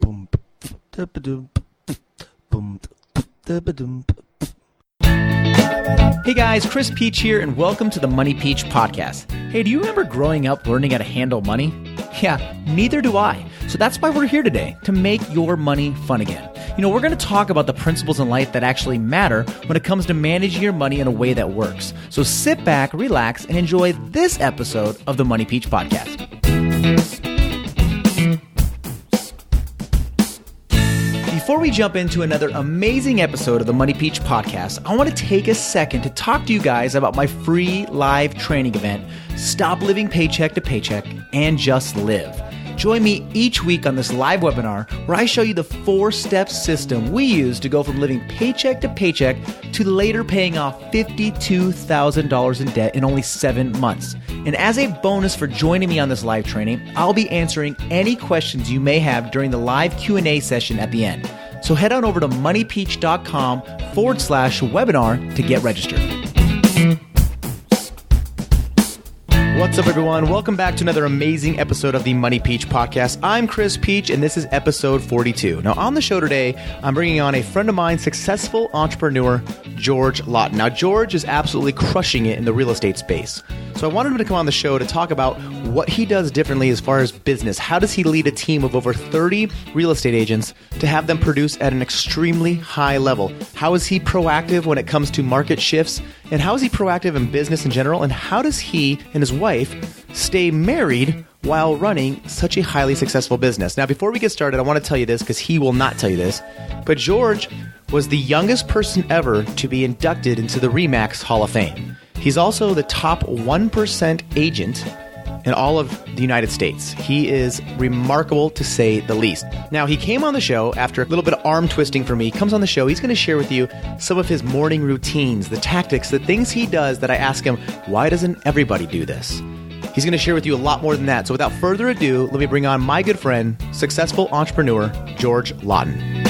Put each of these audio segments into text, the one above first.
Hey guys, Chris Peach here, and welcome to the Money Peach podcast. Hey, do you remember growing up learning how to handle money? Yeah, neither do I. So that's why we're here today, to make your money fun again. You know, we're going to talk about the principles in life that actually matter when it comes to managing your money in a way that works. So sit back, relax, and enjoy this episode of the Money Peach podcast. Before we jump into another amazing episode of the Money Peach podcast, I want to take a second to talk to you guys about my free live training event, Stop Living Paycheck to Paycheck and Just Live. Join me each week on this live webinar where I show you the 4-step system we use to go from living paycheck to paycheck to later paying off $52,000 in debt in only 7 months. And as a bonus for joining me on this live training, I'll be answering any questions you may have during the live Q&A session at the end. So head on over to moneypeach.com/webinar to get registered. What's up, everyone? Welcome back to another amazing episode of the Money Peach podcast. I'm Chris Peach, and this is episode 42. Now, on the show today, I'm bringing on a friend of mine, successful entrepreneur, George Laughton. Now, George is absolutely crushing it in the real estate space. So I wanted him to come on the show to talk about what he does differently as far as business. How does he lead a team of over 30 real estate agents to have them produce at an extremely high level? How is he proactive when it comes to market shifts? And how is he proactive in business in general? And how does he and his wife stay married while running such a highly successful business? Now, before we get started, I want to tell you this because he will not tell you this, but George was the youngest person ever to be inducted into the Remax Hall of Fame. He's also the top 1% agent in all of the United States. He is remarkable, to say the least. Now, he came on the show after a little bit of arm twisting for me. He comes on the show. He's going to share with you some of his morning routines, the tactics, the things he does that I ask him, why doesn't everybody do this? He's going to share with you a lot more than that. So without further ado, let me bring on my good friend, successful entrepreneur, George Laughton.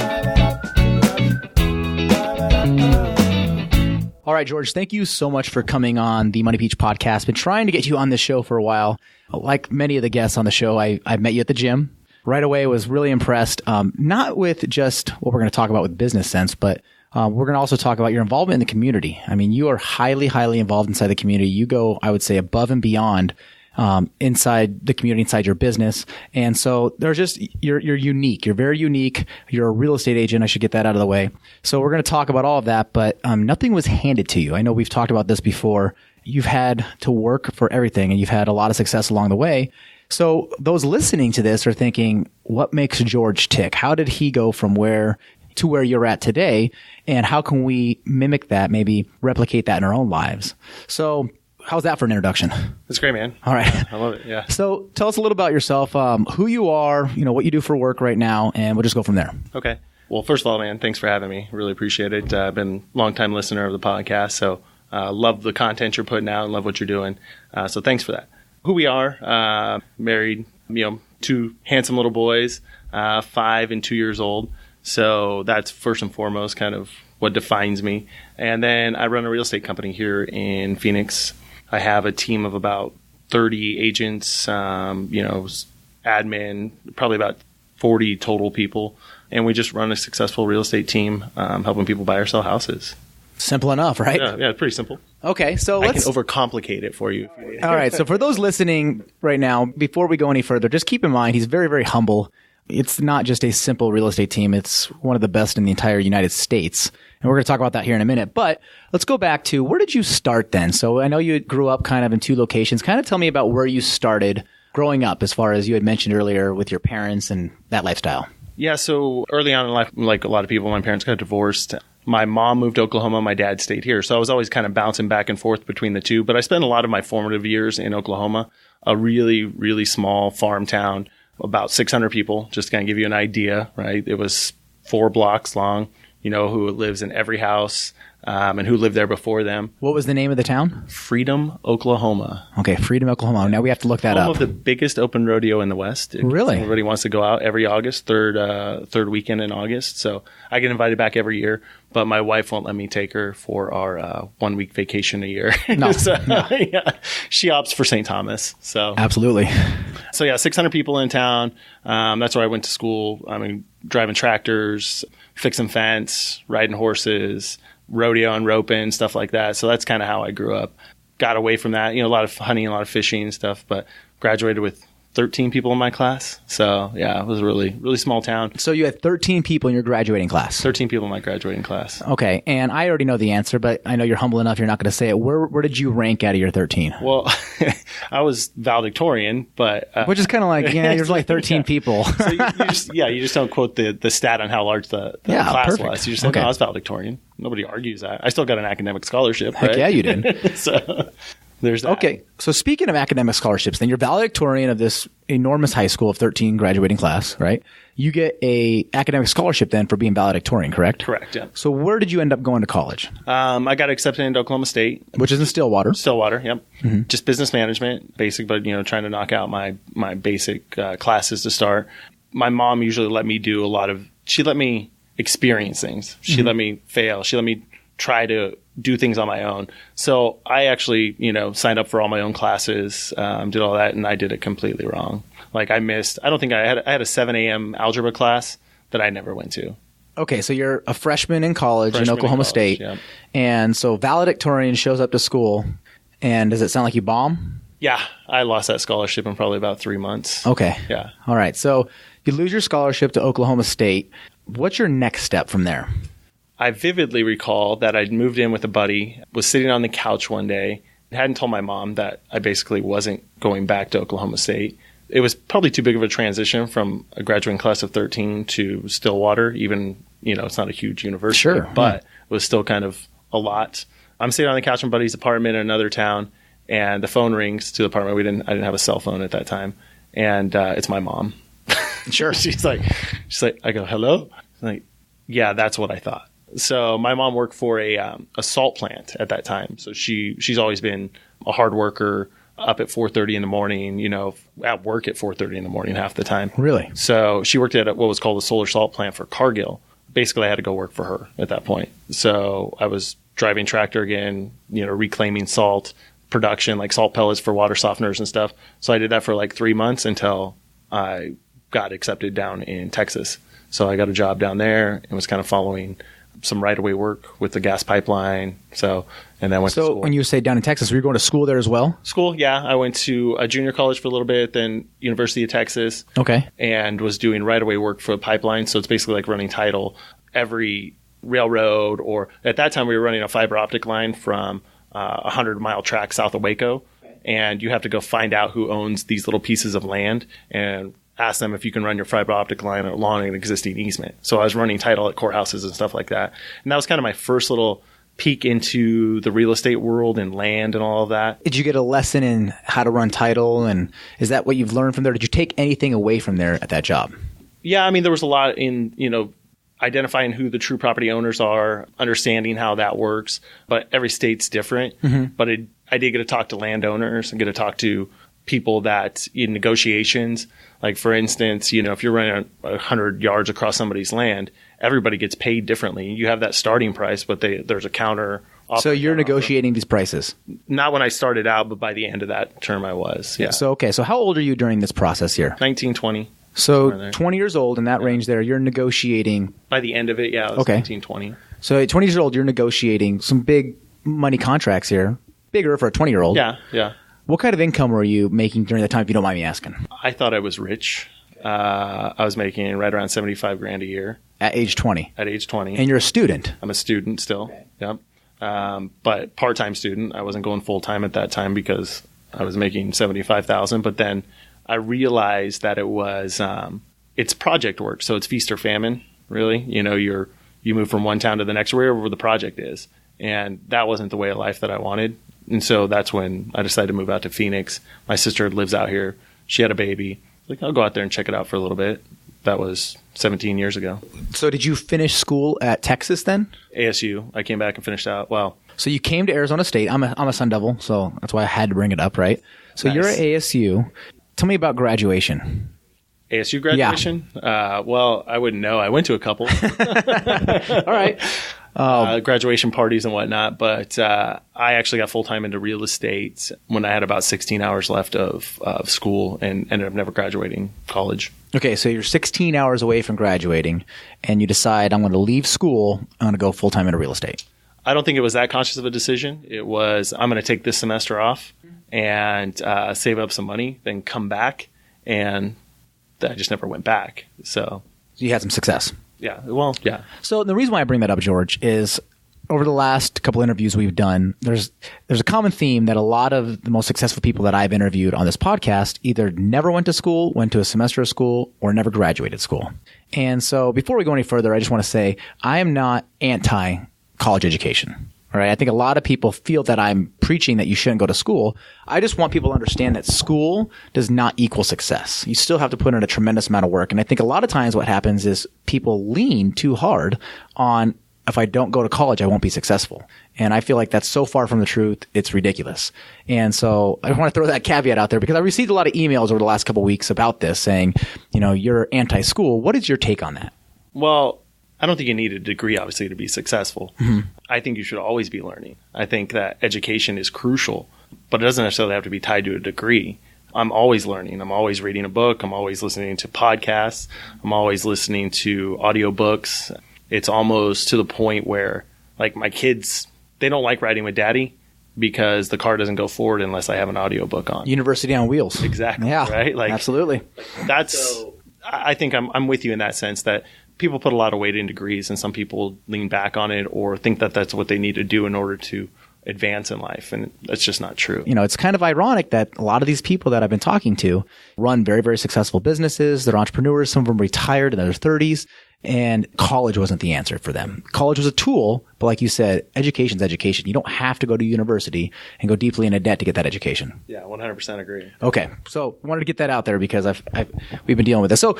All right, George, thank you so much for coming on the Money Peach podcast. Been trying to get you on this show for a while. Like many of the guests on the show, I met you at the gym. Right away, was really impressed, not with just what we're going to talk about with business sense, but we're going to also talk about your involvement in the community. I mean, you are highly, highly involved inside the community. You go, I would say, above and beyond inside the community, inside your business. And so there's just, you're unique. You're very unique. You're a real estate agent. I should get that out of the way. So we're going to talk about all of that, but nothing was handed to you. I know we've talked about this before. You've had to work for everything and you've had a lot of success along the way. So those listening to this are thinking, what makes George tick? How did he go from where to where you're at today? And how can we mimic that, maybe replicate that in our own lives? So how's that for an introduction? That's great, man. All right. I love it. Yeah. So tell us a little about yourself, who you are, what you do for work right now, and we'll just go from there. Okay. Well, first of all, man, thanks for having me. Really appreciate it. I've been a long-time listener of the podcast, so love the content you're putting out and love what you're doing. So thanks for that. Who we are, married, 2 handsome little boys, 5 and 2 years old. So that's first and foremost kind of what defines me. And then I run a real estate company here in Phoenix. I have a team of about 30 agents, admin, probably about 40 total people. And we just run a successful real estate team, helping people buy or sell houses. Simple enough, right? Yeah, pretty simple. Okay, so I can overcomplicate it for you. All right, so for those listening right now, before we go any further, just keep in mind he's very, very humble. It's not just a simple real estate team. It's one of the best in the entire United States. And we're going to talk about that here in a minute. But let's go back to, where did you start then? So I know you grew up kind of in 2 locations. Kind of tell me about where you started growing up, as far as you had mentioned earlier with your parents and that lifestyle. Yeah, so early on in life, like a lot of people, my parents got divorced. My mom moved to Oklahoma. My dad stayed here. So I was always kind of bouncing back and forth between the two. But I spent a lot of my formative years in Oklahoma, a really, really small farm town, about 600 people, just to kind of give you an idea, right? It was 4 blocks long, who lives in every house. and who lived there before them. What was the name of the town? Freedom, Oklahoma. Okay, Freedom, Oklahoma. Now we have to look that Home up. of the biggest open rodeo in the West. Really? Everybody wants to go out every August, third weekend in August. So I get invited back every year, but my wife won't let me take her for our 1 week vacation a year. No, Yeah, she opts for St. Thomas. So absolutely. So yeah, 600 people in town. That's where I went to school. I mean, driving tractors, fixing fence, riding horses, rodeo and roping, stuff like that. So that's kind of how I grew up. Got away from that, a lot of hunting, a lot of fishing and stuff, but graduated with 13 people in my class. So yeah, it was a really, really small town. So you had 13 people in your graduating class. 13 people in my graduating class. Okay. And I already know the answer, but I know you're humble enough you're not going to say it. Where did you rank out of your 13? Well, I was valedictorian, but... which is kind of like, there's like 13 people. So you just don't quote the stat on how large the class perfect. was. You just say, no, I was valedictorian. Nobody argues that. I still got an academic scholarship, Heck right? yeah, you did. So there's that. Okay. So speaking of academic scholarships, then you're valedictorian of this enormous high school of 13 graduating class, right? You get a academic scholarship then for being valedictorian, correct? Correct, yeah. So where did you end up going to college? I got accepted into Oklahoma State. Which is in Stillwater. Stillwater, yep. Mm-hmm. Just business management, basic, but, trying to knock out my basic classes to start. My mom usually let me do she let me experience things. She let me fail. She let me try to do things on my own. So I actually, signed up for all my own classes, did all that, and I did it completely wrong. Like I had a 7 a.m. algebra class that I never went to. Okay, so you're a freshman in college in Oklahoma State. Yep. And so valedictorian shows up to school, and does it sound like you bomb? Yeah, I lost that scholarship in probably about 3 months. Okay. Yeah. All right, so you lose your scholarship to Oklahoma State. What's your next step from there? I vividly recall that I'd moved in with a buddy, was sitting on the couch one day, hadn't told my mom that I basically wasn't going back to Oklahoma State. It was probably too big of a transition from a graduating class of 13 to Stillwater, even, it's not a huge university, sure, but it was still kind of a lot. I'm sitting on the couch in my buddy's apartment in another town, and the phone rings to the apartment. I didn't have a cell phone at that time, and it's my mom. Sure. She's like, I go, hello? I'm like, yeah, that's what I thought. So my mom worked for a salt plant at that time. So she's always been a hard worker, up at 4:30 in the morning, at work at 4:30 in the morning half the time. Really? So she worked at what was called a solar salt plant for Cargill. Basically, I had to go work for her at that point. So I was driving tractor again, reclaiming salt production, like salt pellets for water softeners and stuff. So I did that for like 3 months until I got accepted down in Texas. So I got a job down there and was kind of following some right-of-way work with the gas pipeline. And then went to school. So when you say down in Texas, were you going to school there as well? School, yeah. I went to a junior college for a little bit, then University of Texas. Okay. And was doing right-of-way work for a pipeline. So it's basically like running title. Every railroad, or at that time we were running a fiber optic line from a 100-mile track south of Waco. And you have to go find out who owns these little pieces of land and ask them if you can run your fiber optic line along an existing easement. So I was running title at courthouses and stuff like that. And that was kind of my first little peek into the real estate world and land and all of that. Did you get a lesson in how to run title? And is that what you've learned from there? Did you take anything away from there at that job? Yeah, I mean, there was a lot in, identifying who the true property owners are, understanding how that works. But every state's different. Mm-hmm. But I did get to talk to landowners and get to talk to people that in negotiations, like for instance, if you're running 100 yards across somebody's land, everybody gets paid differently. You have that starting price, but there's a counter offer. So you're negotiating these prices? Not when I started out, but by the end of that term I was. Yeah. So how old are you during this process here? 19, 20. So 20 years old in that range there, you're negotiating. By the end of it, yeah, I was 19, 20. So at 20 years old, you're negotiating some big money contracts here. Bigger for a 20-year-old. Yeah, yeah. What kind of income were you making during that time, if you don't mind me asking? I thought I was rich. I was making right around $75,000 a year. At age 20? At age 20. And you're a student? I'm a student still. Okay. Yep. But part-time student. I wasn't going full-time at that time because I was making $75,000. But then I realized that it was it's project work, so it's feast or famine. Really, you move from one town to the next, wherever the project is, and that wasn't the way of life that I wanted. And so that's when I decided to move out to Phoenix. My sister lives out here. She had a baby. Like, I'll go out there and check it out for a little bit. that was 17 years ago. So did you finish school at Texas then? ASU. I came back and finished out. Well, so you came to Arizona State. I'm a Sun Devil, so that's why I had to bring it up, right? So nice. You're at ASU. Tell me about graduation. ASU graduation? Yeah. Well, I wouldn't know. I went to a couple. All right. Graduation parties and whatnot, but I actually got full-time into real estate when I had about 16 hours left of school and ended up never graduating college. Okay, so you're 16 hours away from graduating, and you decide, I'm going to leave school, I'm going to go full-time into real estate. I don't think it was that conscious of a decision. It was, I'm going to take this semester off and save up some money, then come back, and I just never went back. So you had some success. Yeah. Well, yeah. So the reason why I bring that up, George, is over the last couple interviews we've done, there's a common theme that a lot of the most successful people that I've interviewed on this podcast either never went to school, went to a semester of school, or never graduated school. And so before we go any further, I just want to say I am not anti-college education. All right. I think a lot of people feel that I'm preaching that you shouldn't go to school. I just want people to understand that school does not equal success. You still have to put in a tremendous amount of work. And I think a lot of times what happens is people lean too hard on, if I don't go to college, I won't be successful. And I feel like that's so far from the truth, it's ridiculous. And so I want to throw that caveat out there because I received a lot of emails over the last couple of weeks about this saying, you're anti-school. What is your take on that? Well, I don't think you need a degree, obviously, to be successful. Mm-hmm. I think you should always be learning. I think that education is crucial, but it doesn't necessarily have to be tied to a degree. I'm always learning. I'm always reading a book. I'm always listening to podcasts. I'm always listening to audiobooks. It's almost to the point where, like, my kids, they don't like riding with daddy because the car doesn't go forward unless I have an audiobook on. University on wheels. Exactly. Yeah, right? Like, absolutely. I think I'm with you in that sense that people put a lot of weight in degrees and some people lean back on it or think that that's what they need to do in order to advance in life. And that's just not true. It's kind of ironic that a lot of these people that I've been talking to run very, very successful businesses. They're entrepreneurs. Some of them retired in their 30s. And college wasn't the answer for them. College was a tool, but like you said, education's education. You don't have to go to university and go deeply into debt to get that education. Yeah, 100% agree. Okay. So I wanted to get that out there because we've been dealing with this. So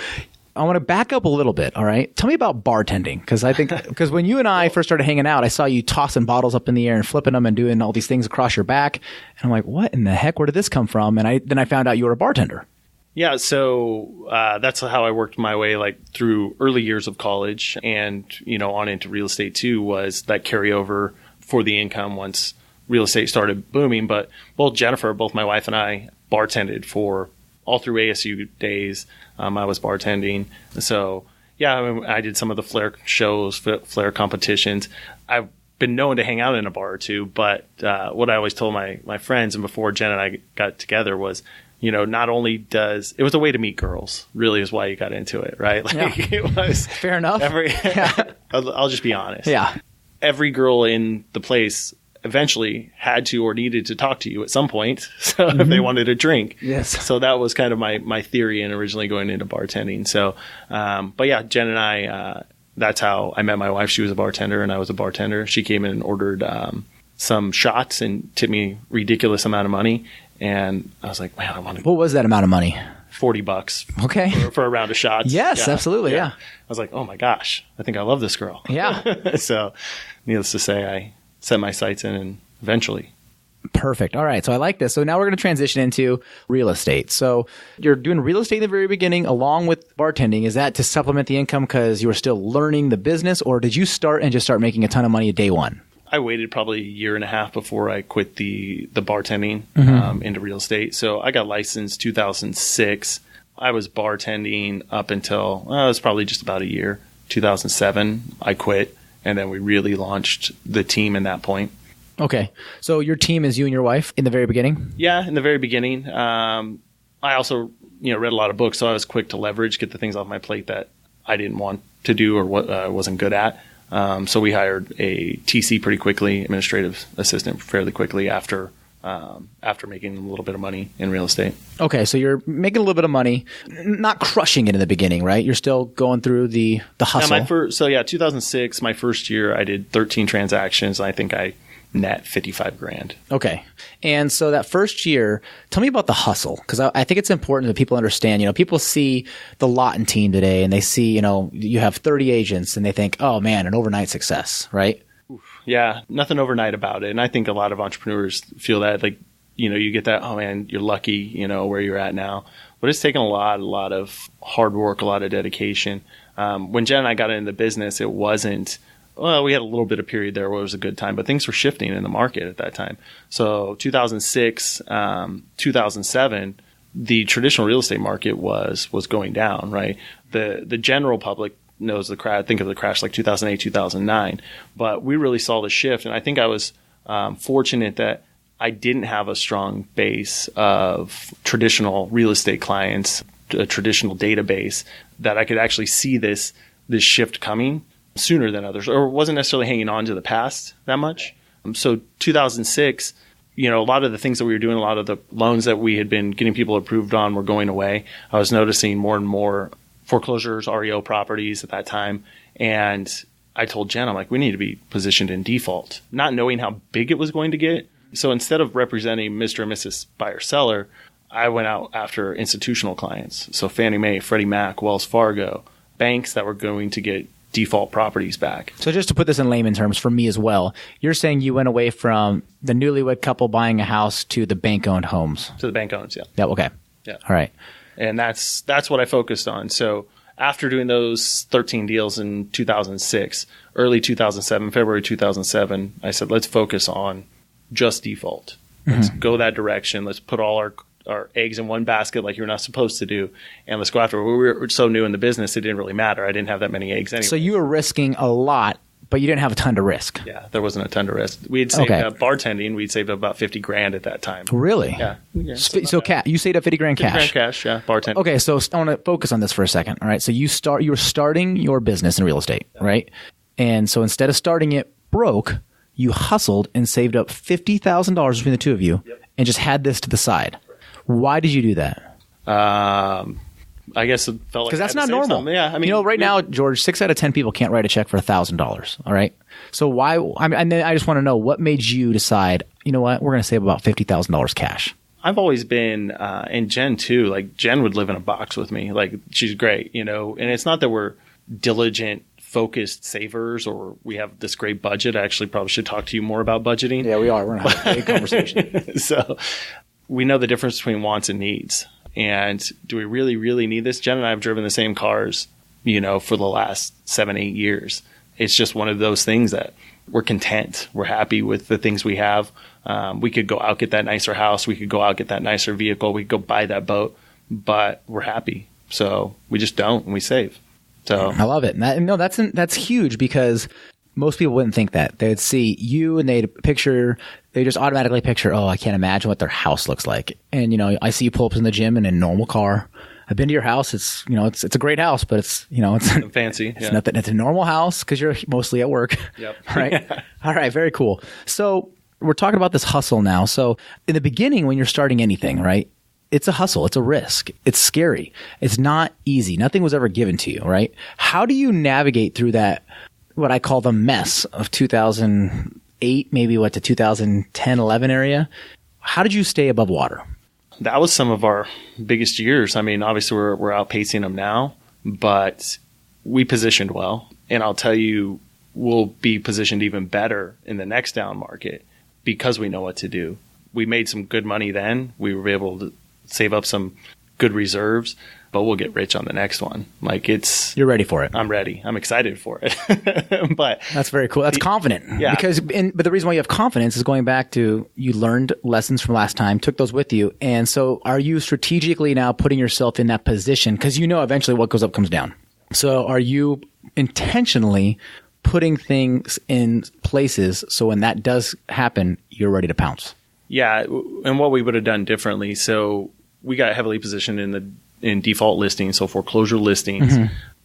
I want to back up a little bit. All right. Tell me about bartending. Because when you and I first started hanging out, I saw you tossing bottles up in the air and flipping them and doing all these things across your back. And I'm like, what in the heck? Where did this come from? And then I found out you were a bartender. Yeah, so that's how I worked my way like through early years of college and, on into real estate too, was that carryover for the income once real estate started booming. But both my wife and I bartended for all through ASU days. I was bartending. So, yeah, I did some of the flair shows, flair competitions. I've been known to hang out in a bar or two, but what I always told my friends and before Jen and I got together was, not only it was a way to meet girls, really is why you got into it, right? Like It was fair enough. I'll just be honest. Yeah. Every girl in the place eventually had to or needed to talk to you at some point. So if they wanted a drink. Yes. So that was kind of my theory in originally going into bartending. So, but yeah, Jen and I, that's how I met my wife. She was a bartender and I was a bartender. She came in and ordered, some shots and tipped me ridiculous amount of money. And I was like, man, I want to. What was that amount of money? $40. Okay. For a round of shots. Yes, absolutely. Yeah. I was like, oh my gosh, I think I love this girl. Yeah. So needless to say, I set my sights in and eventually. Perfect. All right. So I like this. So now we're going to transition into real estate. So you're doing real estate in the very beginning along with bartending. Is that to supplement the income because you were still learning the business, or did you start making a ton of money at day one? I waited probably a year and a half before I quit the bartending into real estate. So I got licensed 2006. I was bartending up until it was probably just about a year. 2007, I quit, and then we really launched the team in that point. Okay. So your team is you and your wife in the very beginning? Yeah, in the very beginning. I also read a lot of books, so I was quick to get the things off my plate that I didn't want to do or what I wasn't good at. So we hired a TC pretty quickly, administrative assistant fairly quickly after making a little bit of money in real estate. Okay, so you're making a little bit of money, not crushing it in the beginning, right? You're still going through the hustle. 2006, my first year, I did 13 transactions. I think I net 55 grand. Okay. And so that first year, tell me about the hustle, because I think it's important that people understand, people see the Laughton team today and they see, you have 30 agents and they think, oh man, an overnight success, right? Yeah, nothing overnight about it. And I think a lot of entrepreneurs feel that, like, you get that, oh man, you're lucky, where you're at now. But it's taken a lot of hard work, a lot of dedication. When Jen and I got into the business, it wasn't, well, we had a little bit of period there where it was a good time, but things were shifting in the market at that time. So 2006, 2007, the traditional real estate market was going down, right? The general public knows the crash, think of the crash like 2008, 2009, but we really saw the shift. And I think I was fortunate that I didn't have a strong base of traditional real estate clients, a traditional database, that I could actually see this shift coming sooner than others, or wasn't necessarily hanging on to the past that much. So 2006, a lot of the things that we were doing, a lot of the loans that we had been getting people approved on were going away. I was noticing more and more foreclosures, REO properties at that time. And I told Jen, I'm like, we need to be positioned in default, not knowing how big it was going to get. So instead of representing Mr. and Mrs. buyer seller, I went out after institutional clients. So Fannie Mae, Freddie Mac, Wells Fargo, banks that were going to get default properties back. So just to put this in layman terms for me as well, you're saying you went away from the newlywed couple buying a house to the bank-owned homes. To the bank-owned, yeah. Yeah. Okay. Yeah. All right. And that's what I focused on. So after doing those 13 deals in 2006, early 2007, February 2007, I said, let's focus on just default. Let's go that direction. Let's put all our eggs in one basket like you're not supposed to do. And let's go after it. We were so new in the business, it didn't really matter. I didn't have that many eggs anyway. So you were risking a lot, but you didn't have a ton to risk. Yeah, there wasn't a ton to risk. We had saved up bartending. We'd saved up about 50 grand at that time. Really? Yeah. So you saved up 50 grand cash? 50 grand cash, yeah, bartending. Okay, so I want to focus on this for a second. All right, so you were starting your business in real estate, right? And so instead of starting it broke, you hustled and saved up $50,000 between the two of you and just had this to the side. Why did you do that? I guess it felt like because that's not normal. Something. Yeah, I mean, right now, George, 6 out of 10 people can't write a check for $1,000. All right. So why? And then I just want to know what made you decide. You know what? We're going to save about $50,000 cash. I've always been, and Jen too. Like Jen would live in a box with me. Like she's great, and it's not that we're diligent, focused savers or we have this great budget. I actually probably should talk to you more about budgeting. Yeah, we are. We're going to have a big conversation. So we know the difference between wants and needs. And do we really, really need this? Jen and I have driven the same cars, for the last 7-8 years. It's just one of those things that we're content. We're happy with the things we have. We could go out, get that nicer house. We could go out, get that nicer vehicle. We could go buy that boat, but we're happy. So we just don't, and we save. So I love it. That's huge because most people wouldn't think that. They'd see you and they just automatically picture, oh, I can't imagine what their house looks like. And, I see you pull up in the gym in a normal car. I've been to your house. It's, it's a great house, but it's, it's fancy. It's nothing. It's a normal house because you're mostly at work. Yep. Right. All right. Very cool. So we're talking about this hustle now. So in the beginning, when you're starting anything, right? It's a hustle. It's a risk. It's scary. It's not easy. Nothing was ever given to you, right? How do you navigate through that, what I call the mess of 2008, maybe to 2010, 11 area? How did you stay above water? That was some of our biggest years. I mean, obviously we're outpacing them now, but we positioned well. And I'll tell you, we'll be positioned even better in the next down market because we know what to do. We made some good money then. We were able to save up some good reserves, but we'll get rich on the next one. You're ready for it. I'm ready. I'm excited for it. But that's very cool. That's confident. Yeah. But the reason why you have confidence is going back to you learned lessons from last time, took those with you. And so are you strategically now putting yourself in that position? Because eventually what goes up comes down. So are you intentionally putting things in places so when that does happen, you're ready to pounce? Yeah. And what we would have done differently. So we got heavily positioned in default listings, so foreclosure listings,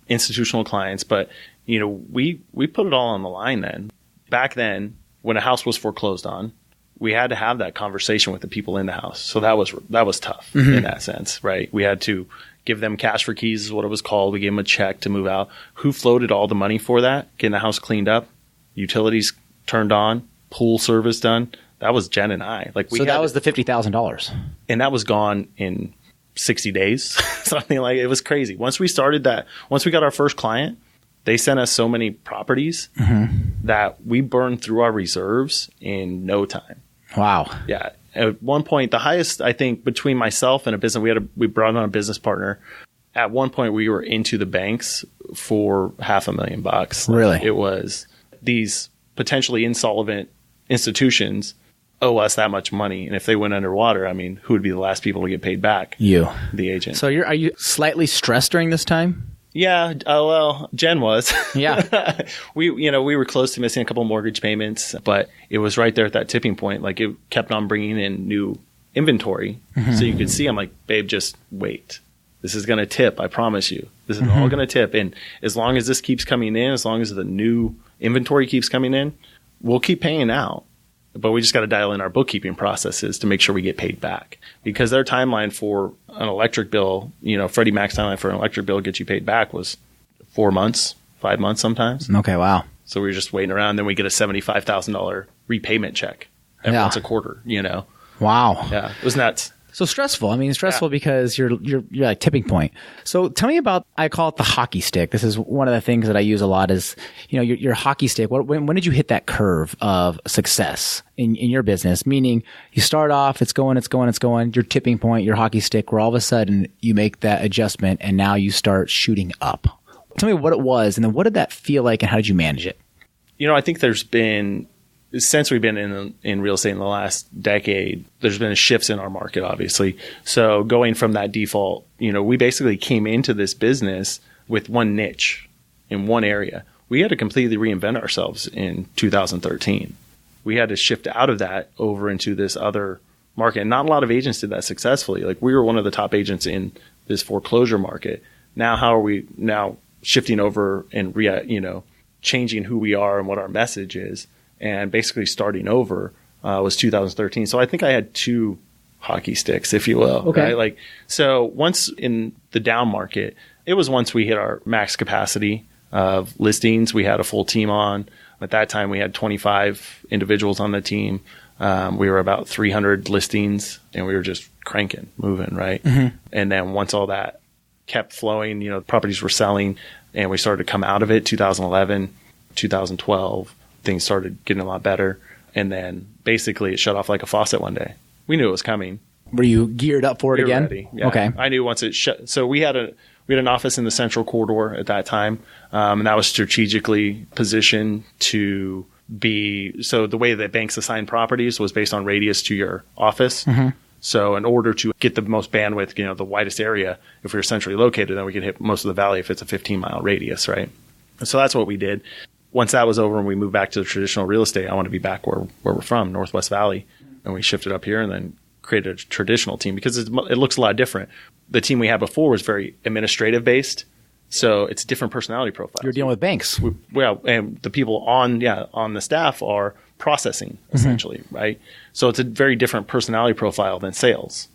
institutional clients. But, we put it all on the line then. Back then, when a house was foreclosed on, we had to have that conversation with the people in the house. So that was tough in that sense, right? We had to give them cash for keys is what it was called. We gave them a check to move out. Who floated all the money for that? Getting the house cleaned up, utilities turned on, pool service done, that was Jen and I. Like so that was the $50,000. And that was gone in 60 days, something like it was crazy. Once we got our first client, they sent us so many properties that we burned through our reserves in no time. Wow. Yeah. At one point, the highest, I think, between myself and a business, we brought on a business partner. At one point, we were into the banks for $500,000. Really? It was these potentially insolvent institutions owe us that much money. And if they went underwater, I mean, who would be the last people to get paid back? You. The agent. So are you slightly stressed during this time? Yeah. Well, Jen was. Yeah. We were close to missing a couple mortgage payments, but it was right there at that tipping point. Like it kept on bringing in new inventory. So you could see, I'm like, babe, just wait. This is going to tip. I promise you. This is all going to tip. And as long as this keeps coming in, as long as the new inventory keeps coming in, we'll keep paying out. But we just got to dial in our bookkeeping processes to make sure we get paid back, because their timeline for an electric bill, Freddie Mac's timeline for an electric bill get you paid back was 4 months, 5 months sometimes. Okay. Wow. So we were just waiting around. Then we get a $75,000 repayment check once a quarter, Wow. Yeah. It was nuts. So stressful. I mean, stressful because you're at tipping point. So tell me about, I call it the hockey stick. This is one of the things that I use a lot is, your hockey stick. When did you hit that curve of success in your business? Meaning you start off, it's going, your tipping point, your hockey stick, where all of a sudden you make that adjustment and now you start shooting up. Tell me what it was, and then what did that feel like and how did you manage it? I think there's been, since we've been in real estate in the last decade, there's been shifts in our market, obviously. So going from that default, we basically came into this business with one niche in one area. We had to completely reinvent ourselves in 2013. We had to shift out of that over into this other market. And not a lot of agents did that successfully. Like we were one of the top agents in this foreclosure market. Now, how are we now shifting over and changing who we are and what our message is? And basically starting over was 2013. So I think I had two hockey sticks, if you will. Okay. Right? So once in the down market, it was once we hit our max capacity of listings, we had a full team on. At that time, we had 25 individuals on the team. We were about 300 listings, and we were just cranking, moving, right? And then once all that kept flowing, properties were selling, and we started to come out of it, 2011, 2012. Things started getting a lot better. And then basically it shut off like a faucet one day. We knew it was coming. Were you geared up for it again? Ready. Yeah. Okay. I knew once it shut. So we had an office in the central corridor at that time. And that was strategically positioned to be, so the way that banks assign properties was based on radius to your office. So in order to get the most bandwidth, the widest area, if we were centrally located, then we could hit most of the valley if it's a 15-mile radius, right? So that's what we did. Once that was over and we moved back to the traditional real estate, I want to be back where we're from, Northwest Valley. And we shifted up here and then created a traditional team because it looks a lot different. The team we had before was very administrative based. So it's a different personality profile. You're dealing with banks. And the people on the staff are processing essentially, right? So it's a very different personality profile than sales.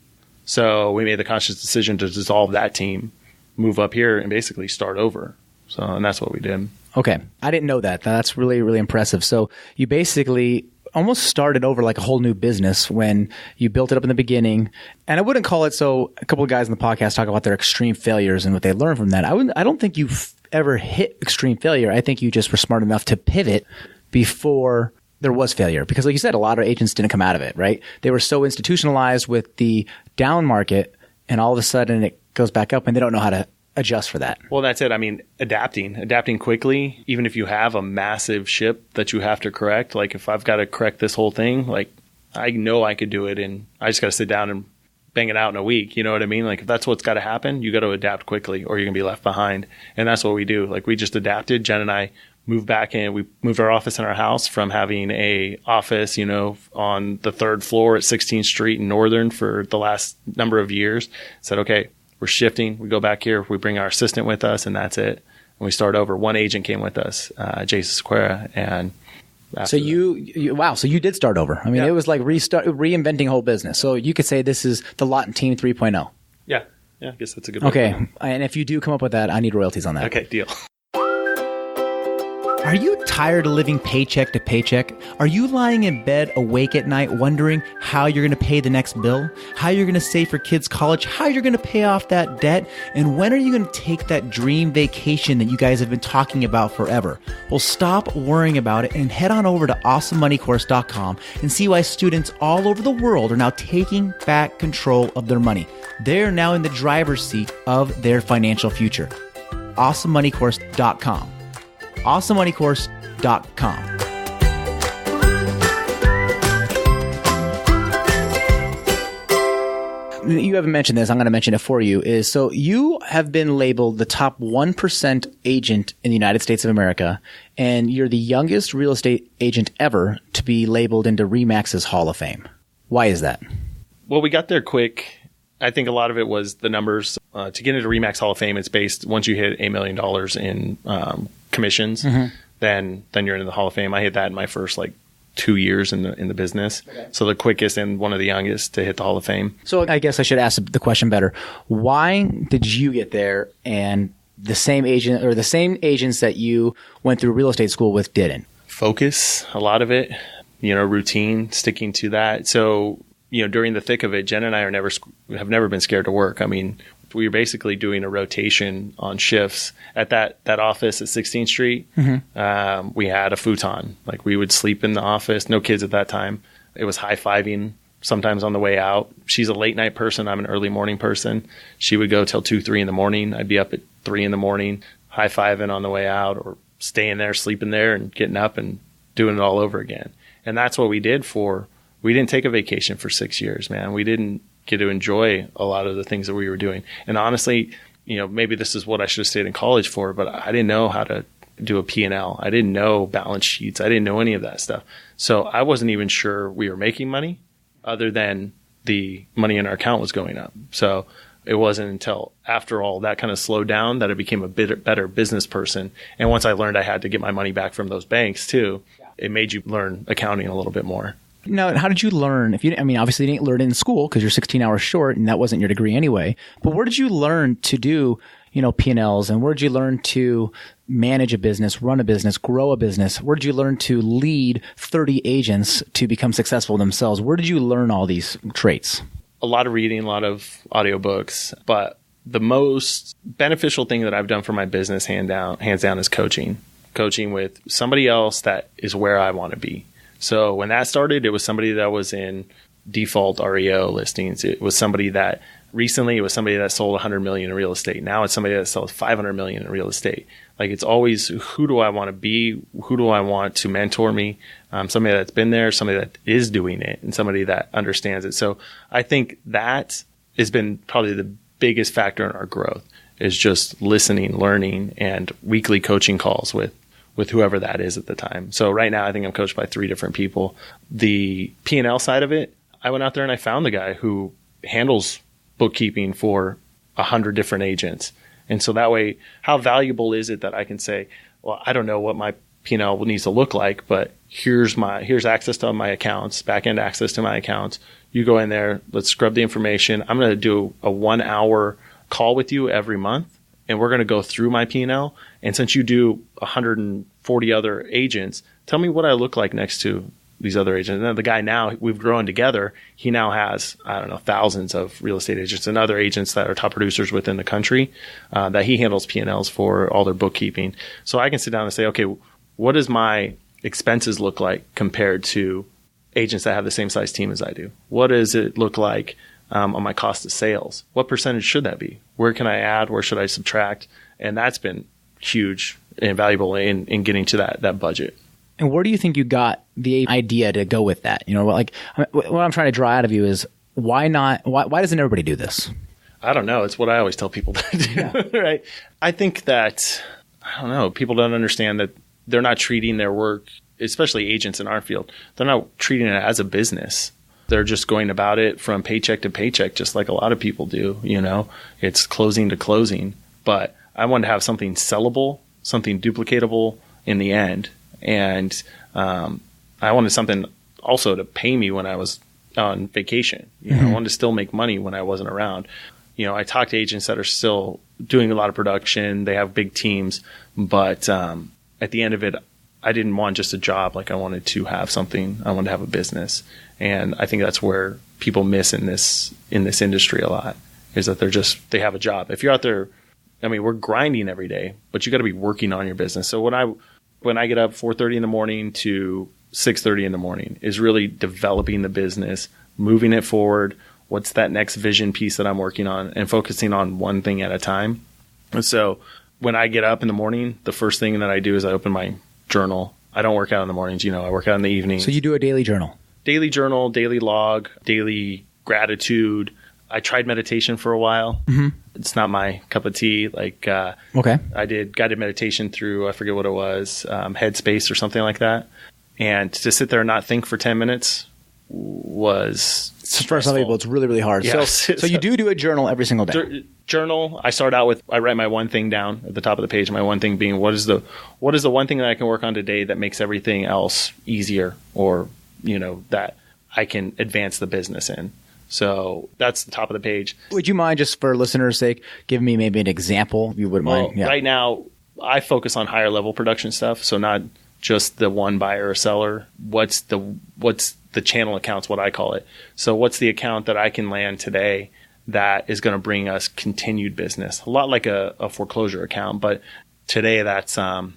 So we made the conscious decision to dissolve that team, move up here and basically start over. So, and that's what we did. Okay. I didn't know that. That's really, really impressive. So you basically almost started over like a whole new business when you built it up in the beginning. And I wouldn't call it, so a couple of guys in the podcast talk about their extreme failures and what they learned from that. I don't think you've ever hit extreme failure. I think you just were smart enough to pivot before there was failure. Because like you said, a lot of agents didn't come out of it, right? They were so institutionalized with the down market and all of a sudden it goes back up and they don't know how to adjust for that. Well, that's it. I mean, adapting quickly, even if you have a massive ship that you have to correct. Like if I've got to correct this whole thing, like I know I could do it and I just got to sit down and bang it out in a week. You know what I mean? Like if that's what's got to happen, you got to adapt quickly or you're going to be left behind. And that's what we do. Like we just adapted. Jen and I moved back in. We moved our office in our house from having a office, on the third floor at 16th Street in Northern for the last number of years. Said, okay, we're shifting. We go back here. We bring our assistant with us, and that's it. And we start over. One agent came with us, Jason Sequeira, and so wow. So you did start over. I mean, It was like reinventing a whole business. So you could say this is the Laughton team 3.0. Yeah. I guess that's a good way. Okay. And if you do come up with that, I need royalties on that. Okay, deal. Are you tired of living paycheck to paycheck? Are you lying in bed awake at night wondering how you're going to pay the next bill? How you're going to save for kids' college? How you're going to pay off that debt? And when are you going to take that dream vacation that you guys have been talking about forever? Well, stop worrying about it and head on over to awesomemoneycourse.com and see why students all over the world are now taking back control of their money. They're now in the driver's seat of their financial future. awesomemoneycourse.com. awesomemoneycourse.com. You haven't mentioned this. I'm going to mention it for you. So you have been labeled the top 1% agent in the United States of America, and you're the youngest real estate agent ever to be labeled into Remax's Hall of Fame. Why is that? Well, we got there quick. I think a lot of it was the numbers. To get into Remax Hall of Fame, it's based once you hit $8 million in commissions, then you're in the Hall of Fame. I hit that in my first 2 years in the business. Okay. So the quickest and one of the youngest to hit the Hall of Fame. So I guess I should ask the question better. Why did you get there and the same agent or the same agents that you went through real estate school with didn't? Focus, a lot of it, routine, sticking to that. So, during the thick of it, Jen and I have never been scared to work. I mean, we were basically doing a rotation on shifts at that office at 16th Street. We had a futon. We would sleep in the office. No kids at that time. It was high-fiving sometimes on the way out. She's a late night person. I'm an early morning person. She would go till 2, 3 in the morning. I'd be up at 3 in the morning, high-fiving on the way out, or staying there, sleeping there, and getting up and doing it all over again. And that's what we did we didn't take a vacation for 6 years, man. We didn't get to enjoy a lot of the things that we were doing. And honestly, maybe this is what I should have stayed in college for, but I didn't know how to do a P&L. I didn't know balance sheets. I didn't know any of that stuff. So I wasn't even sure we were making money other than the money in our account was going up. So it wasn't until after all that kind of slowed down that I became a bit better business person. And once I learned I had to get my money back from those banks too, it made you learn accounting a little bit more. Now, how did you learn? Obviously you didn't learn it in school because you're 16 hours short and that wasn't your degree anyway. But where did you learn to do, P&Ls, and where did you learn to manage a business, run a business, grow a business? Where did you learn to lead 30 agents to become successful themselves? Where did you learn all these traits? A lot of reading, a lot of audiobooks, but the most beneficial thing that I've done for my business hands down is coaching with somebody else that is where I want to be. So when that started, it was somebody that was in default REO listings. It was somebody that sold 100 million in real estate. Now it's somebody that sells 500 million in real estate. It's always, who do I want to be? Who do I want to mentor me? Somebody that's been there, somebody that is doing it, and somebody that understands it. So I think that has been probably the biggest factor in our growth, is just listening, learning, and weekly coaching calls with whoever that is at the time. So right now, I think I'm coached by 3 different people. The P&L side of it, I went out there and I found the guy who handles bookkeeping for 100 different agents. And so that way, how valuable is it that I can say, well, I don't know what my P&L needs to look like, but here's access to my accounts, back-end access to my accounts. You go in there, let's scrub the information. I'm going to do a 1-hour call with you every month, and we're going to go through my P&L. And since you do 140 other agents, tell me what I look like next to these other agents. And then the guy now, we've grown together. He now has, thousands of real estate agents and other agents that are top producers within the country that he handles P&Ls for, all their bookkeeping. So I can sit down and say, okay, what does my expenses look like compared to agents that have the same size team as I do? What does it look like on my cost of sales? What percentage should that be? Where can I add? Where should I subtract? And that's been huge and valuable in getting to that budget. And where do you think you got the idea to go with that? What I'm trying to draw out of you is why doesn't everybody do this? I don't know. It's what I always tell people to do, yeah. Right? I think that, people don't understand that they're not treating their work, especially agents in our field, they're not treating it as a business. They're just going about it from paycheck to paycheck, just like a lot of people do. It's closing to closing. But I wanted to have something sellable, something duplicatable in the end. And I wanted something also to pay me when I was on vacation. I wanted to still make money when I wasn't around. I talk to agents that are still doing a lot of production. They have big teams. But at the end of it, I didn't want just a job. Like I wanted to have something. I wanted to have a business. And I think that's where people miss in this industry a lot, is that they have a job. If you're out there, I mean, we're grinding every day, but you got to be working on your business. So when I get up 4:30 in the morning to 6:30 in the morning is really developing the business, moving it forward. What's that next vision piece that I'm working on, and focusing on one thing at a time. And so when I get up in the morning, the first thing that I do is I open my journal. I don't work out in the mornings, I work out in the evening. So you do a daily journal? Daily journal, daily log, daily gratitude. I tried meditation for a while. Mm-hmm. It's not my cup of tea. Like, okay. I did guided meditation through, I forget what it was, Headspace or something like that. And to sit there and not think for 10 minutes was for some people, it's really, really hard. Yes. So you do a journal every single day? Journal. I start out with, I write my one thing down at the top of the page. My one thing being, what is the one thing that I can work on today that makes everything else easier, or, that I can advance the business in. So that's the top of the page. Would you mind, just for listeners' sake, giving me maybe an example, if you wouldn't mind? Yeah. Right now, I focus on higher level production stuff. So not just the one buyer or seller. What's the channel accounts, what I call it. So what's the account that I can land today that is going to bring us continued business? A lot like a foreclosure account, but today that's a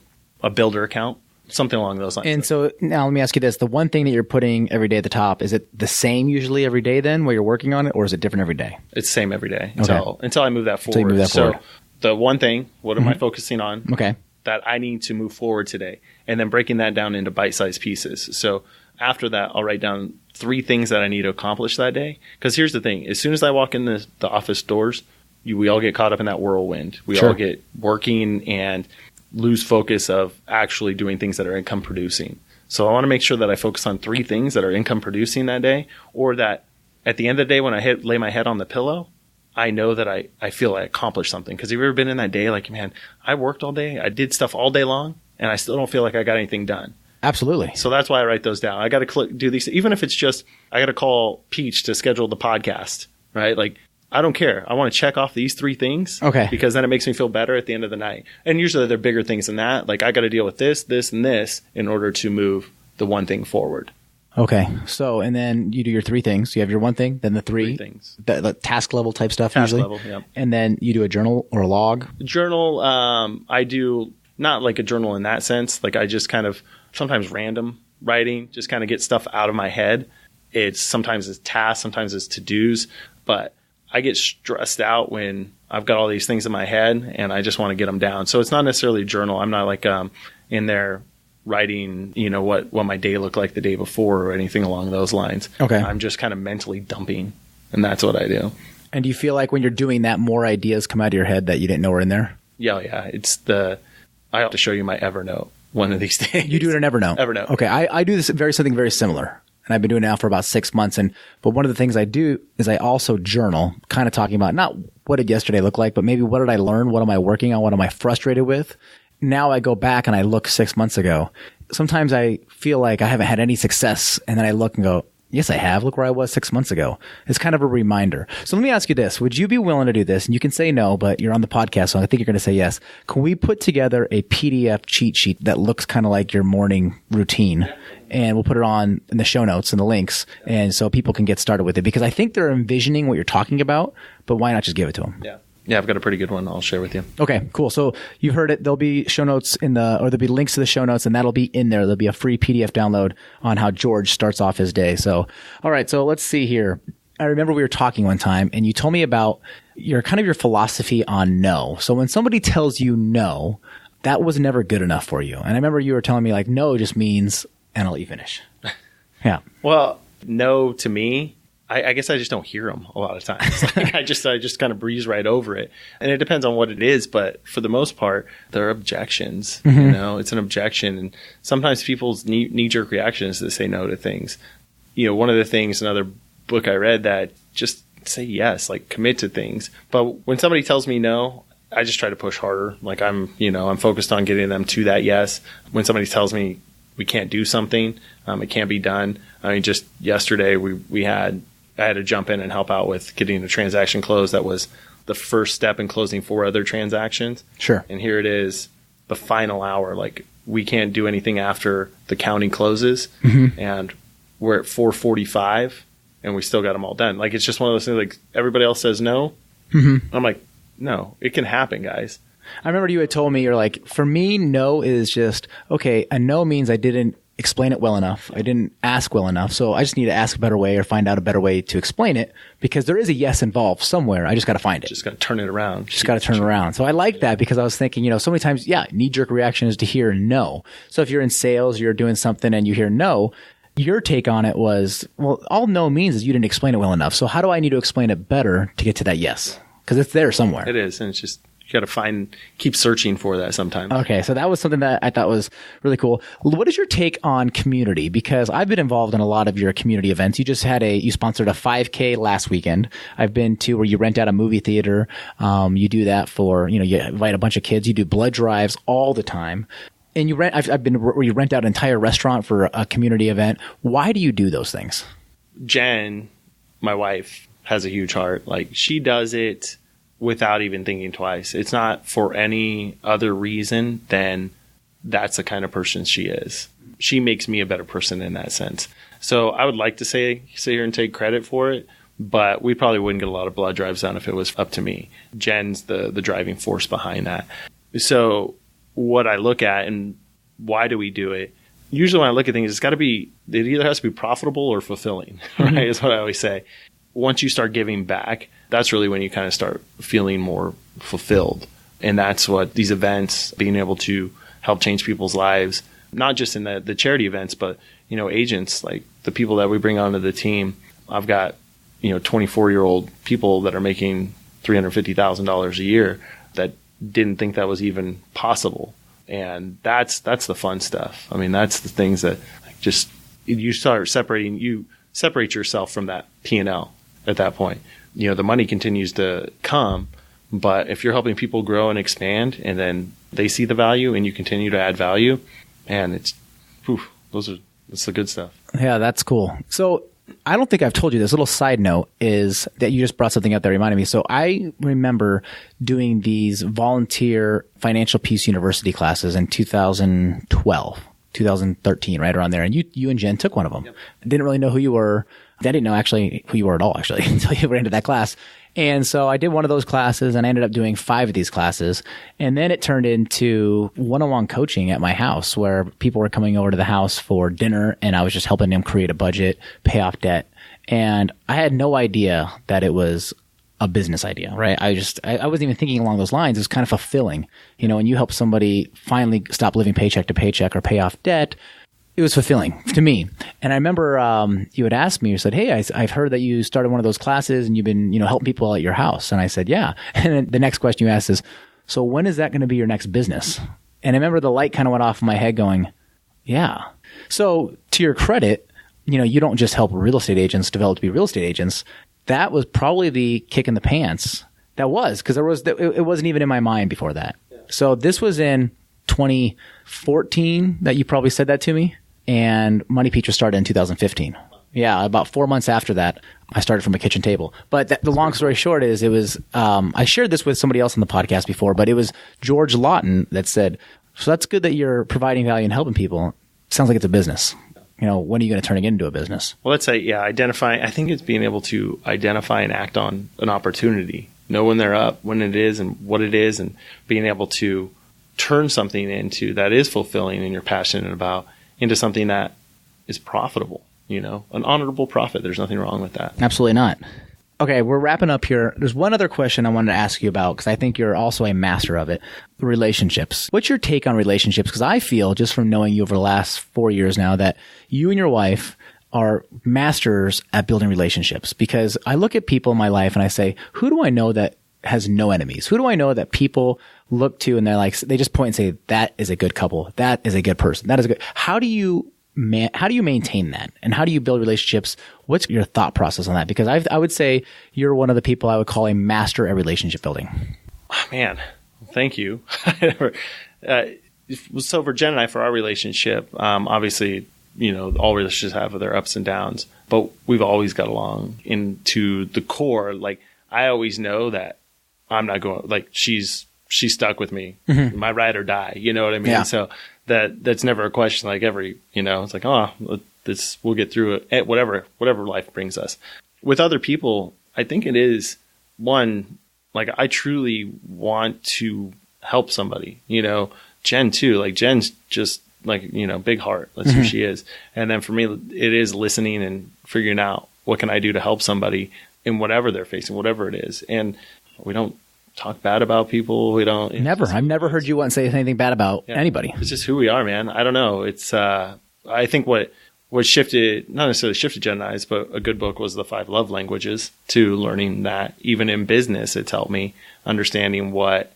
builder account, something along those lines. And so now let me ask you this. The one thing that you're putting every day at the top, is it the same usually every day then while you're working on it, or is it different every day? It's the same every day until I move that forward. Until you move that forward. So the one thing, what am I focusing on? Okay. That I need to move forward today, and then breaking that down into bite-sized pieces. So after that, I'll write down 3 things that I need to accomplish that day. Because here's the thing. As soon as I walk in the office doors, we all get caught up in that whirlwind. We all get working and lose focus of actually doing things that are income producing. So I want to make sure that I focus on 3 things that are income producing that day, or that at the end of the day when I lay my head on the pillow, I know that I feel I accomplished something. Because have you ever been in that day like, man, I worked all day, I did stuff all day long, and I still don't feel like I got anything done. Absolutely. So that's why I write those down. I got to do these, even if it's just, I got to call Peach to schedule the podcast, right? Like, I don't care. I want to check off these 3 things. Okay. Because then it makes me feel better at the end of the night. And usually they're bigger things than that. Like, I got to deal with this, this, and this in order to move the one thing forward. Okay. So, and then you do your 3 things. You have your one thing, then the 3 things. The task level type stuff task usually. Task level, yeah. And then you do a journal or a log. Journal, I do not like a journal in that sense. Like, I just kind of sometimes random writing, just kind of get stuff out of my head. Sometimes it's tasks, sometimes it's to-dos, but I get stressed out when I've got all these things in my head and I just want to get them down. So it's not necessarily a journal. I'm not like in there writing, what my day looked like the day before or anything along those lines. Okay. I'm just kind of mentally dumping, and that's what I do. And do you feel like when you're doing that, more ideas come out of your head that you didn't know were in there? Yeah. I have to show you my Evernote one of these days. You do it in Evernote? Evernote. Okay. I do something very similar. And I've been doing it now for about 6 months. But one of the things I do is I also journal, kind of talking about not what did yesterday look like, but maybe what did I learn? What am I working on? What am I frustrated with? Now I go back and I look 6 months ago. Sometimes I feel like I haven't had any success, and then I look and go, yes, I have. Look where I was 6 months ago. It's kind of a reminder. So let me ask you this. Would you be willing to do this? And you can say no, but you're on the podcast, so I think you're going to say yes. Can we put together a PDF cheat sheet that looks kind of like your morning routine? And we'll put it on in the show notes and the links, and so people can get started with it. Because I think they're envisioning what you're talking about, but why not just give it to them? Yeah, I've got a pretty good one I'll share with you. Okay, cool. So you've heard it. There'll be show notes or there'll be links to the show notes, and that'll be in there. There'll be a free PDF download on how George starts off his day. So, all right. So let's see here. I remember we were talking one time, and you told me about your philosophy on no. So when somebody tells you no, that was never good enough for you. And I remember you were telling me like no just means, and I'll let you finish. Yeah. Well, no to me, I guess I just don't hear them a lot of times. Like I just kind of breeze right over it. And it depends on what it is, but for the most part, they're objections. Mm-hmm. It's an objection. And sometimes people's knee-jerk reaction is to say no to things. One of the things, another book I read, that just say yes, like commit to things. But when somebody tells me no, I just try to push harder. Like I'm focused on getting them to that yes. When somebody tells me we can't do something, it can't be done. I mean, just yesterday I had to jump in and help out with getting a transaction closed. That was the first step in closing 4 other transactions. Sure. And here it is, the final hour. Like we can't do anything after the counting closes, and we're at 4:45 and we still got them all done. Like, it's just one of those things, like, everybody else says no. I'm like, no, it can happen, guys. I remember you had told me, you're like, for me, no is just, okay, a no means I didn't explain it well enough. I didn't ask well enough. So I just need to ask a better way or find out a better way to explain it, because there is a yes involved somewhere. I just got to find it. Just got to turn it around. Just got to turn it around. So I like that, because I was thinking, so many times, knee-jerk reaction is to hear no. So if you're in sales, you're doing something and you hear no, your take on it was, well, all no means is you didn't explain it well enough. So how do I need to explain it better to get to that yes? Because it's there somewhere. It is. And it's just, you got to keep searching for that sometimes. Okay. So that was something that I thought was really cool. What is your take on community? Because I've been involved in a lot of your community events. You sponsored a 5K last weekend. I've been to where you rent out a movie theater. You do that for, you invite a bunch of kids. You do blood drives all the time. And I've been where you rent out an entire restaurant for a community event. Why do you do those things? Jen, my wife, has a huge heart. Like, she does it without even thinking twice. It's not for any other reason than that's the kind of person she is. She makes me a better person in that sense. So I would like to sit here and take credit for it, but we probably wouldn't get a lot of blood drives done if it was up to me. Jen's the driving force behind that. So what I look at and why do we do it? Usually when I look at things, it either has to be profitable or fulfilling, right? Is what I always say. Once you start giving back, that's really when you kind of start feeling more fulfilled. And that's what these events, being able to help change people's lives, not just in the charity events, but, agents, like the people that we bring onto the team. I've got, 24-year-old people that are making $350,000 a year that didn't think that was even possible. And that's the fun stuff. I mean, that's the things that just, you separate yourself from that P&L at that point. The money continues to come, but if you're helping people grow and expand, and then they see the value and you continue to add value, and it's the good stuff. Yeah, that's cool. So I don't think I've told you this. Little side note is that you just brought something up that reminded me. So I remember doing these volunteer Financial Peace University classes in 2012, 2013, right around there. And you and Jen took one of them. Yep. I didn't really know who you were. I didn't know actually who you were at all, actually, until you went into that class. And so I did one of those classes, and I ended up doing 5 of these classes. And then it turned into one-on-one coaching at my house, where people were coming over to the house for dinner, and I was just helping them create a budget, pay off debt. And I had no idea that it was a business idea, right? I wasn't even thinking along those lines. It was kind of fulfilling. When you help somebody finally stop living paycheck to paycheck or pay off debt, it was fulfilling to me. And I remember you had asked me, you said, hey, I've heard that you started one of those classes and you've been, helping people at your house. And I said, yeah. And then the next question you asked is, so when is that going to be your next business? And I remember the light kind of went off in my head going, yeah. So to your credit, you don't just help real estate agents develop to be real estate agents. That was probably the kick in the pants. That was, because it wasn't even in my mind before that. Yeah. So this was in 2014 that you probably said that to me. And Money Peach was started in 2015. Yeah, about 4 months after that, I started from a kitchen table. But the long story short is, it was I shared this with somebody else on the podcast before, but it was George Laughton that said, so that's good that you're providing value and helping people. Sounds like it's a business. When are you going to turn it into a business? Well, let's say, identifying. I think it's being able to identify and act on an opportunity. Know when they're up, when it is, and what it is, and being able to turn something into that is fulfilling and you're passionate about into something that is profitable, an honorable profit. There's nothing wrong with that. Absolutely not. Okay, we're wrapping up here. There's one other question I wanted to ask you about, because I think you're also a master of it. Relationships. What's your take on relationships? Because I feel, just from knowing you over the last 4 years now, that you and your wife are masters at building relationships. Because I look at people in my life and I say, who do I know that has no enemies? Who do I know that people look to and they just point and say, that is a good couple. That is a good person. That is good. How do you maintain that? And how do you build relationships? What's your thought process on that? Because I would say you're one of the people I would call a master at relationship building. Oh, man, thank you. So for Jen and I, for our relationship, obviously, all relationships have their ups and downs, but we've always got along into the core. Like, I always know that I'm not going, like, she's she stuck with me, my ride or die. You know what I mean? Yeah. So that's never a question. Like it's like, we'll get through it. Whatever life brings us. With other people, I think it is one, like I truly want to help somebody, Jen too, like Jen's just like, big heart. That's who she is. And then for me, it is listening and figuring out what can I do to help somebody in whatever they're facing, whatever it is. And we don't talk bad about people. We don't. Never. I've never heard you once say anything bad about anybody. It's just who we are, man. I don't know. It's, I think what shifted, not necessarily shifted Jen and I's, but a good book was The 5 Love Languages, to learning that even in business, it's helped me understanding what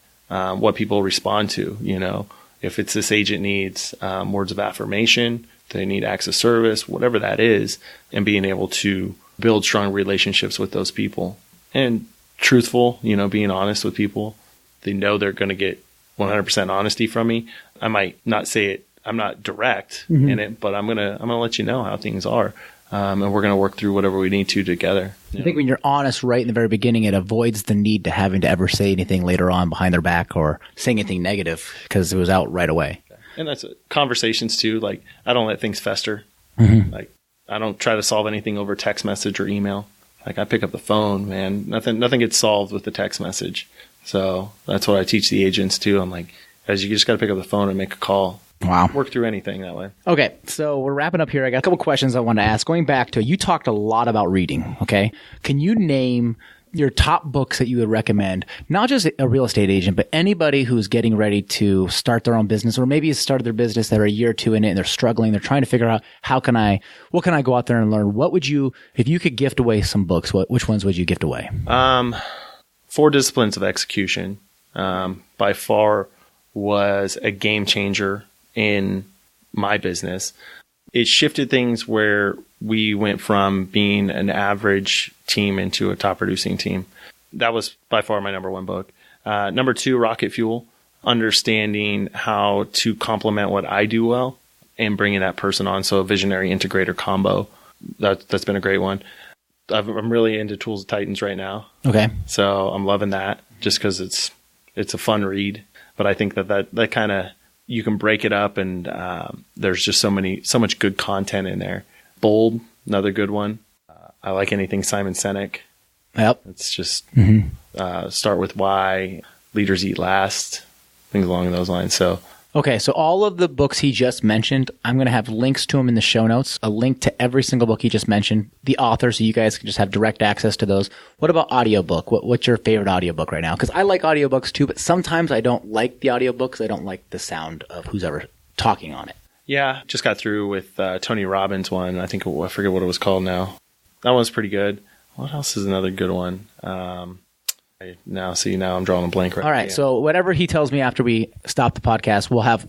people respond to, if it's this agent needs words of affirmation, they need acts of service, whatever that is, and being able to build strong relationships with those people and truthful, being honest with people. They know they're going to get 100% honesty from me. I might not say it. I'm not direct in it, but I'm gonna let you know how things are, and we're gonna work through whatever we need to together. I think when you're honest right in the very beginning, it avoids the need to having to ever say anything later on behind their back or saying anything negative because it was out right away. And that's conversations too. Like I don't let things fester. Like I don't try to solve anything over text message or email. Like I pick up the phone, man. Nothing gets solved with the text message. So that's what I teach the agents too. I'm like, guys, you just got to pick up the phone and make a call. Wow. Work through anything that way. Okay, so we're wrapping up here. I got a couple questions I want to ask. Going back to, you talked a lot about reading, okay? Can you name your top books that you would recommend, not just a real estate agent, but anybody who's getting ready to start their own business, or maybe has started their business, they're a year or two in it and they're struggling, they're trying to figure out what can I go out there and learn? What would you, if you could gift away some books, which ones would you gift away? 4 Disciplines of Execution, by far was a game changer in my business. It shifted things where we went from being an average team into a top producing team. That was by far my number 1 book. Number 2, Rocket Fuel, understanding how to complement what I do well and bringing that person on. So a visionary integrator combo. That's been a great one. I'm really into Tools of Titans right now. Okay. So I'm loving that just because it's a fun read. But I think that kind of, you can break it up and there's just so much good content in there. Bold, another good one. I like anything Simon Sinek. Yep. It's just start with why, leaders eat last, things along those lines. So okay, so all of the books he just mentioned, I'm going to have links to them in the show notes, a link to every single book he just mentioned, the author, so you guys can just have direct access to those. What about audiobook? What's your favorite audiobook right now? Because I like audiobooks too, but sometimes I don't like the audiobooks. I don't like the sound of who's ever talking on it. Yeah, just got through with Tony Robbins one. I forget what it was called now. That one's pretty good. What else is another good one? Now I'm drawing a blank right now. All right. So whatever he tells me after we stop the podcast, we'll have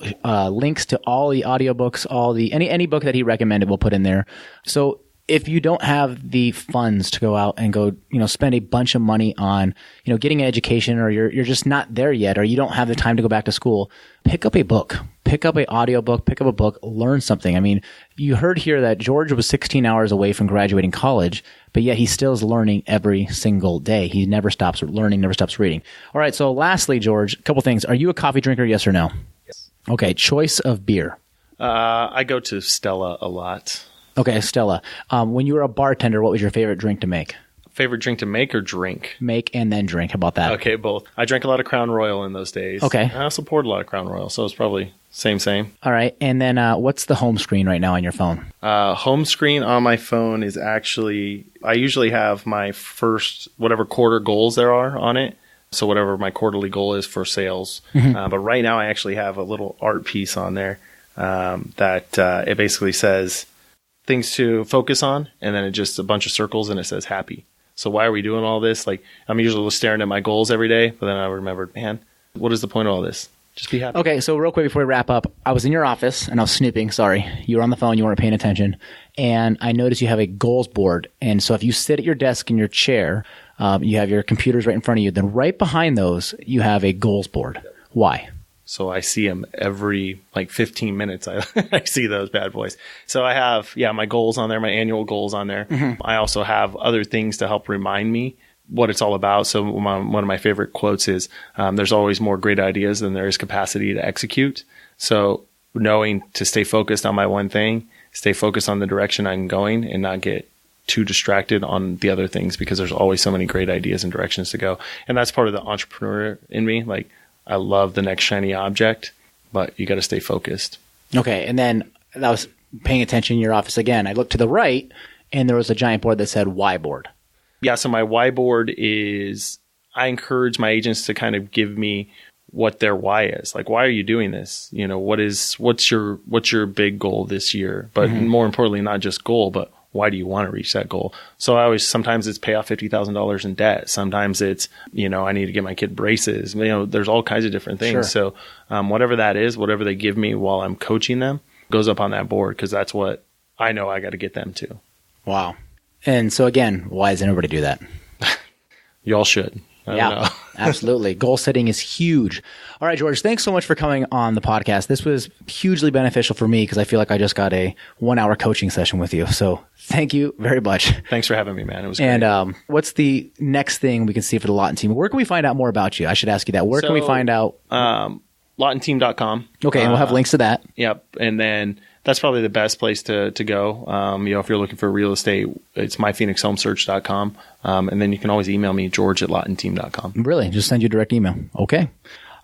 links to all the audiobooks, any book that he recommended, we'll put in there. So if you don't have the funds to go out and go, spend a bunch of money on, getting an education, or you're just not there yet, or you don't have the time to go back to school, pick up a book, pick up an audiobook, pick up a book, learn something. I mean, you heard here that George was 16 hours away from graduating college, but yet he still is learning every single day. He never stops learning, never stops reading. All right. So lastly, George, a couple things. Are you a coffee drinker? Yes or no? Yes. Okay. Choice of beer. I go to Stella a lot. Okay, Stella. When you were a bartender, what was your favorite drink to make? Favorite drink to make or drink? Make and then drink. How about that? Okay, both. I drank a lot of Crown Royal in those days. Okay. I also poured a lot of Crown Royal, so it's probably same. All right. And then what's the home screen right now on your phone? Home screen on my phone is actually, I usually have my first, whatever quarter goals there are on it. So whatever my quarterly goal is for sales. But right now I actually have a little art piece on there that it basically says things to focus on, and then it just a bunch of circles and it says happy. So why are we doing all this? Like, I'm usually staring at my goals every day, but then I remembered, man, what is the point of all this? Just be happy. Okay, so real quick before we wrap up, I was in your office and I was snooping. Sorry. You were on the phone. You weren't paying attention. And I noticed you have a goals board. And so if you sit at your desk in your chair, you have your computers right in front of you. Then right behind those, you have a goals board. Why? So I see them every 15 minutes. I see those bad boys. So I have, my goals on there, my annual goals on there. I also have other things to help remind me what it's all about. So one of my favorite quotes is, there's always more great ideas than there is capacity to execute. So knowing to stay focused on my one thing, stay focused on the direction I'm going, and not get too distracted on the other things, because there's always so many great ideas and directions to go. And that's part of the entrepreneur in me. Like, I love the next shiny object, but you got to stay focused. Okay. And then I was paying attention in your office again. I looked to the right and there was a giant board that said Y board. Yeah. So my Y board is, I encourage my agents to kind of give me what their why is. Like, why are you doing this? You know, what's your big goal this year? But more importantly, not just goal, but why do you want to reach that goal? So sometimes it's pay off $50,000 in debt. Sometimes it's, I need to get my kid braces. There's all kinds of different things. Sure. So whatever that is, whatever they give me while I'm coaching them goes up on that board, because that's what I know I got to get them to. Wow. And so again, why doesn't everybody do that? Y'all should. I don't know. Absolutely. Goal setting is huge. All right, George, thanks so much for coming on the podcast. This was hugely beneficial for me because I feel like I just got a 1-hour coaching session with you. So thank you very much. Thanks for having me, man. It was great. And what's the next thing we can see for the Laughton team? Where can we find out more about you? I should ask you that. Where can we find out? LaughtonTeam.com. Okay, and we'll have links to that. Yep. And then that's probably the best place to go. If you're looking for real estate, it's myphoenixhomesearch.com. And then you can always email me, george@laughtonteam.com. Really? Just send you a direct email. Okay.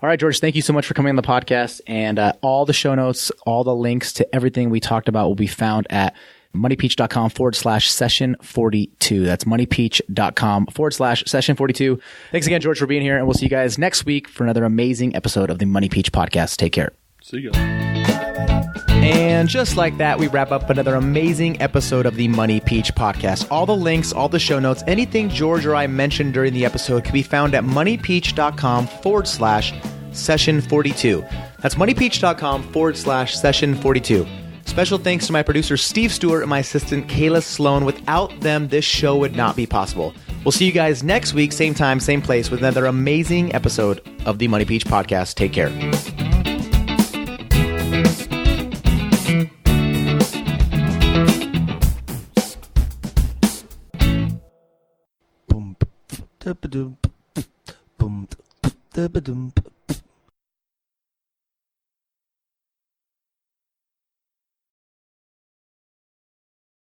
All right, George, thank you so much for coming on the podcast. And all the show notes, all the links to everything we talked about will be found at moneypeach.com/session42. That's moneypeach.com/session42. Thanks again, George, for being here. And we'll see you guys next week for another amazing episode of the Money Peach podcast. Take care. See ya. And just like that, we wrap up another amazing episode of the Money Peach podcast. All the links, all the show notes, anything George or I mentioned during the episode can be found at moneypeach.com/session42. That's moneypeach.com/session42. Special thanks to my producer, Steve Stewart, and my assistant, Kayla Sloan. Without them, this show would not be possible. We'll see you guys next week, same time, same place, with another amazing episode of the Money Peach podcast. Take care. Boom, boom, boom, boom, boom, boom, boom.